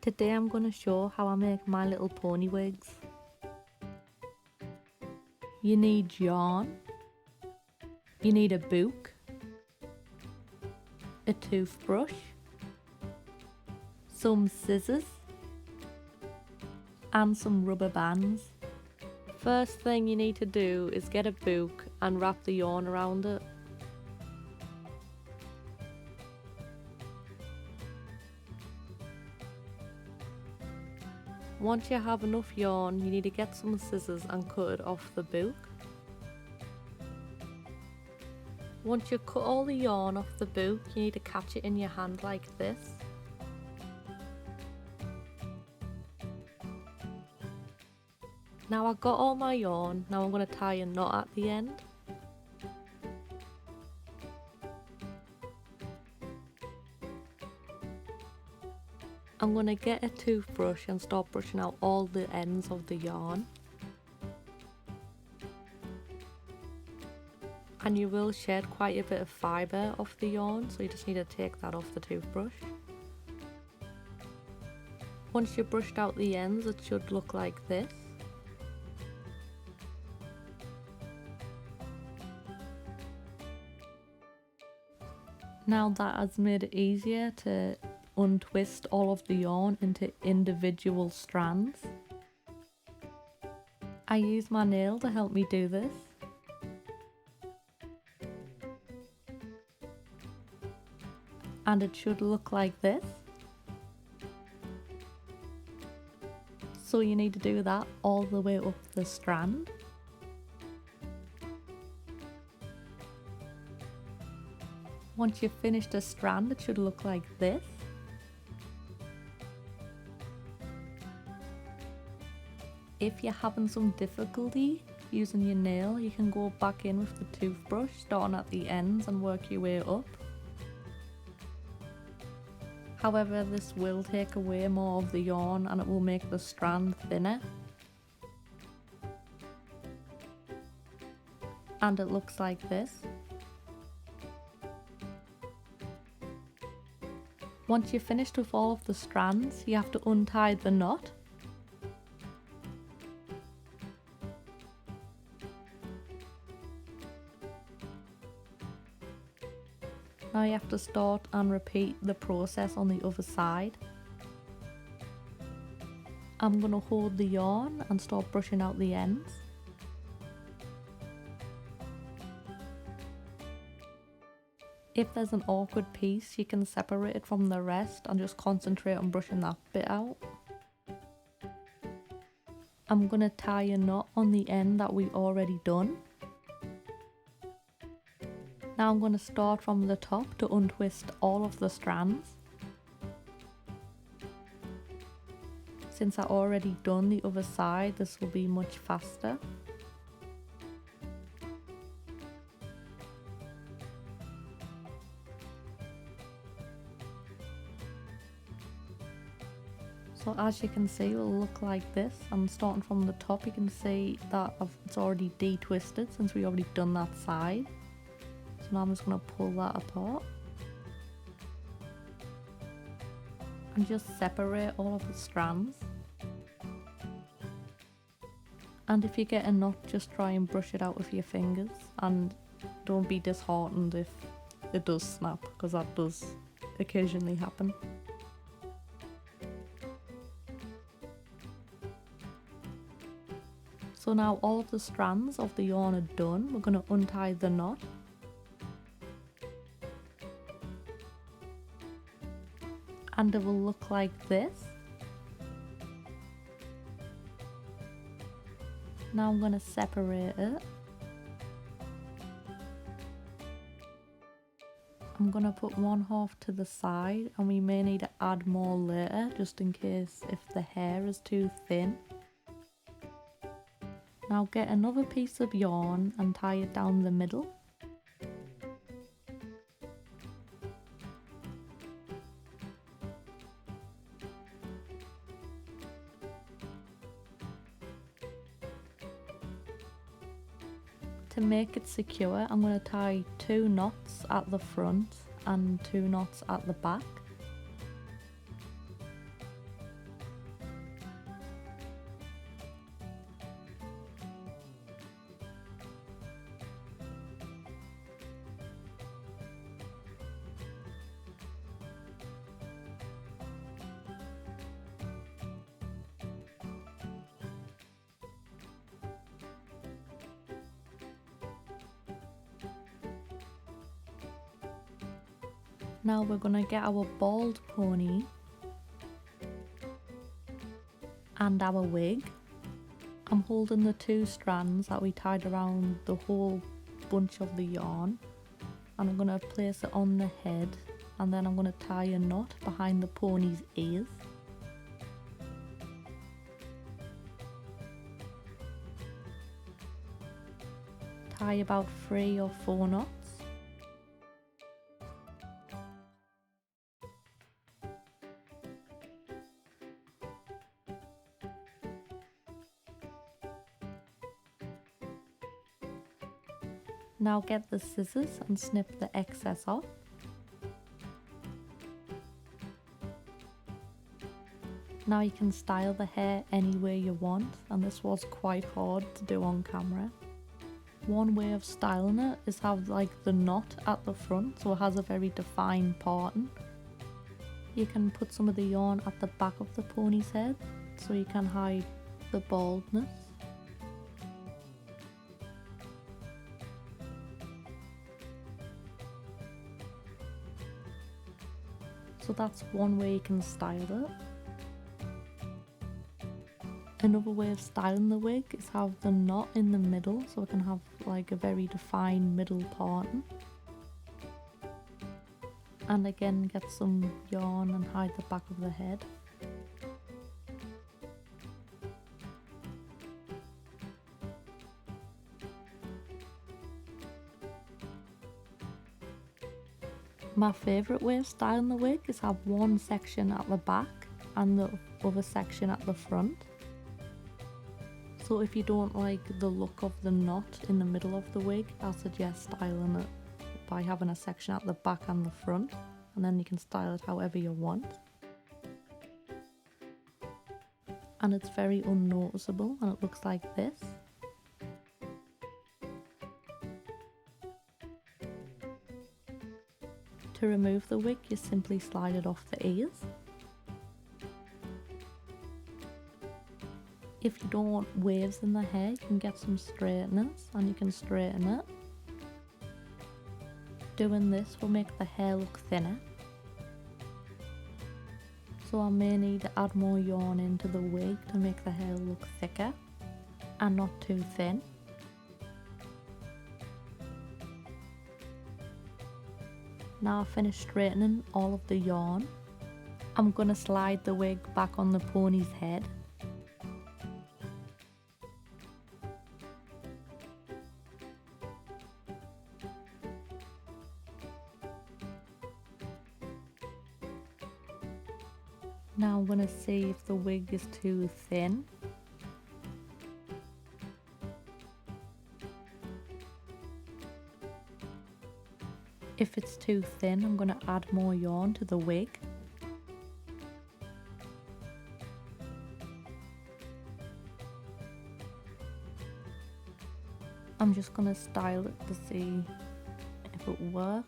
Today I'm going to show how I make My Little Pony wigs. You need yarn, you need a book, a toothbrush, some scissors, and some rubber bands. First thing you need to do is get a book and wrap the yarn around it. Once you have enough yarn, you need to get some scissors and cut it off the book. Once you cut all the yarn off the book, you need to catch it in your hand like this. Now I've got all my yarn, now I'm going to tie a knot at the end. I'm going to get a toothbrush and start brushing out all the ends of the yarn. And you will shed quite a bit of fibre off the yarn, so you just need to take that off the toothbrush. Once you've brushed out the ends, it should look like this. Now that has made it easier to untwist all of the yarn into individual strands. I use my nail to help me do this. And it should look like this. So you need to do that all the way up the strand. Once you've finished a strand, it should look like this. If you're having some difficulty using your nail, you can go back in with the toothbrush, starting at the ends and work your way up. However, this will take away more of the yarn and it will make the strand thinner. And it looks like this. Once you're finished with all of the strands, you have to untie the knot. Now you have to start and repeat the process on the other side. I'm going to hold the yarn and start brushing out the ends. If there's an awkward piece, you can separate it from the rest and just concentrate on brushing that bit out. I'm going to tie a knot on the end that we already done. Now I'm going to start from the top to untwist all of the strands. Since I already done the other side, this will be much faster. So as you can see, it will look like this. And starting from the top, you can see that it's already de-twisted since we already done that side. So now I'm just going to pull that apart and just separate all of the strands. And if you get a knot, just try and brush it out with your fingers and don't be disheartened if it does snap, because that does occasionally happen. So now all of the strands of the yarn are done. We're going to untie the knot. And it will look like this. Now I'm going to separate it. I'm going to put one half to the side, and we may need to add more later just in case if the hair is too thin. Now get another piece of yarn and tie it down the middle. To make it secure, I'm going to tie 2 knots at the front and 2 knots at the back. Now we're gonna get our bald pony and our wig. I'm holding the 2 strands that we tied around the whole bunch of the yarn, and I'm gonna place it on the head, and then I'm gonna tie a knot behind the pony's ears. Tie about 3 or 4 knots. Now get the scissors and snip the excess off. Now you can style the hair any way you want, and this was quite hard to do on camera. One way of styling it is have like the knot at the front, so it has a very defined pattern. You can put some of the yarn at the back of the pony's head so you can hide the baldness. So that's one way you can style it. Another way of styling the wig is have the knot in the middle, so it can have like a very defined middle pattern. And again, get some yarn and hide the back of the head. My favourite way of styling the wig is have one section at the back and the other section at the front. So if you don't like the look of the knot in the middle of the wig, I'll suggest styling it by having a section at the back and the front, and then you can style it however you want. And it's very unnoticeable and it looks like this. To remove the wig, you simply slide it off the ears. If you don't want waves in the hair, you can get some straighteners and you can straighten it. Doing this will make the hair look thinner. So I may need to add more yarn into the wig to make the hair look thicker and not too thin. Now I've finished straightening all of the yarn. I'm going to slide the wig back on the pony's head. Now I'm going to see if the wig is too thin. If it's too thin, I'm going to add more yarn to the wig. I'm just going to style it to see if it works.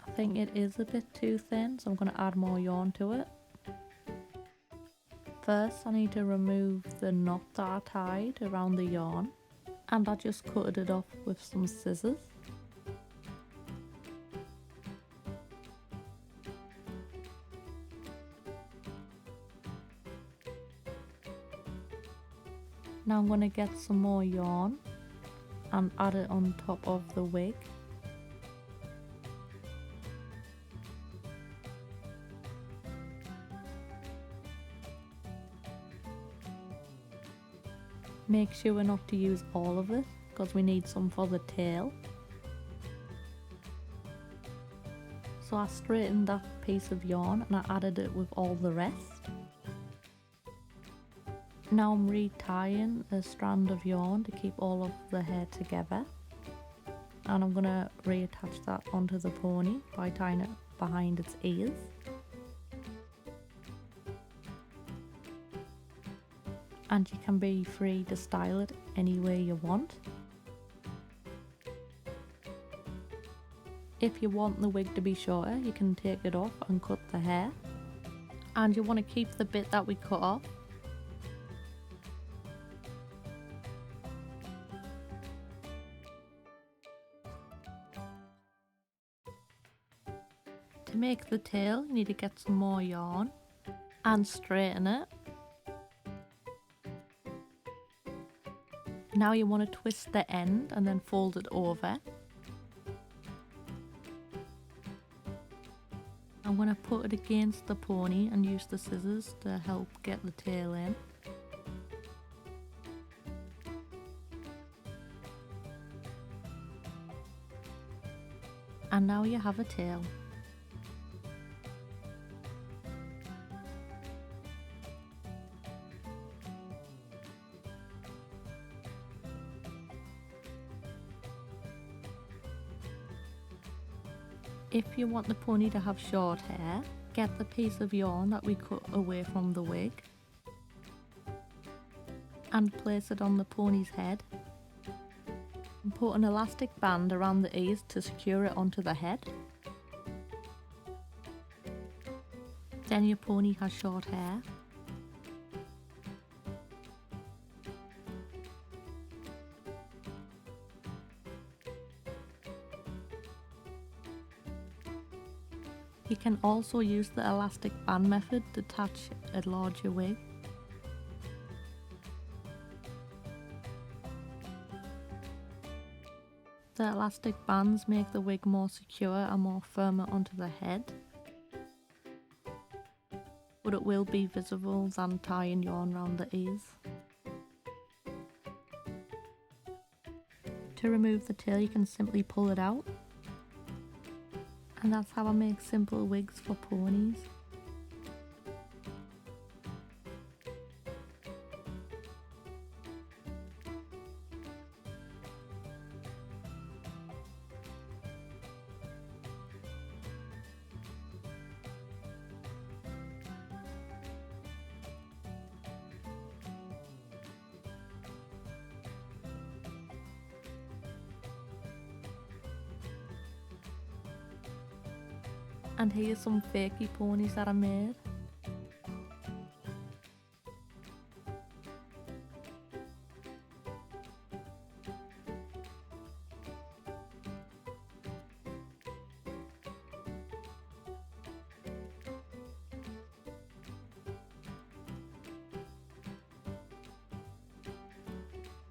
I think it is a bit too thin, so I'm going to add more yarn to it. First, I need to remove the knot that I tied around the yarn, and I just cutted it off with some scissors. Now I'm going to get some more yarn and add it on top of the wig. Make sure not to use all of it because we need some for the tail. So I straightened that piece of yarn and I added it with all the rest. Now I'm retying a strand of yarn to keep all of the hair together, and I'm going to reattach that onto the pony by tying it behind its ears. And you can be free to style it any way you want. If you want the wig to be shorter, you can take it off and cut the hair. And you want to keep the bit that we cut off. To make the tail, you need to get some more yarn and straighten it. Now you want to twist the end and then fold it over. I'm going to put it against the pony and use the scissors to help get the tail in. And now you have a tail. If you want the pony to have short hair, get the piece of yarn that we cut away from the wig and place it on the pony's head. And put an elastic band around the ears to secure it onto the head. Then your pony has short hair. You can also use the elastic band method to attach a larger wig. The elastic bands make the wig more secure and more firmer onto the head, but it will be visible than tying yarn around the ears. To remove the tail, you can simply pull it out. And that's how I make simple wigs for ponies. And here's some fakey ponies that I made.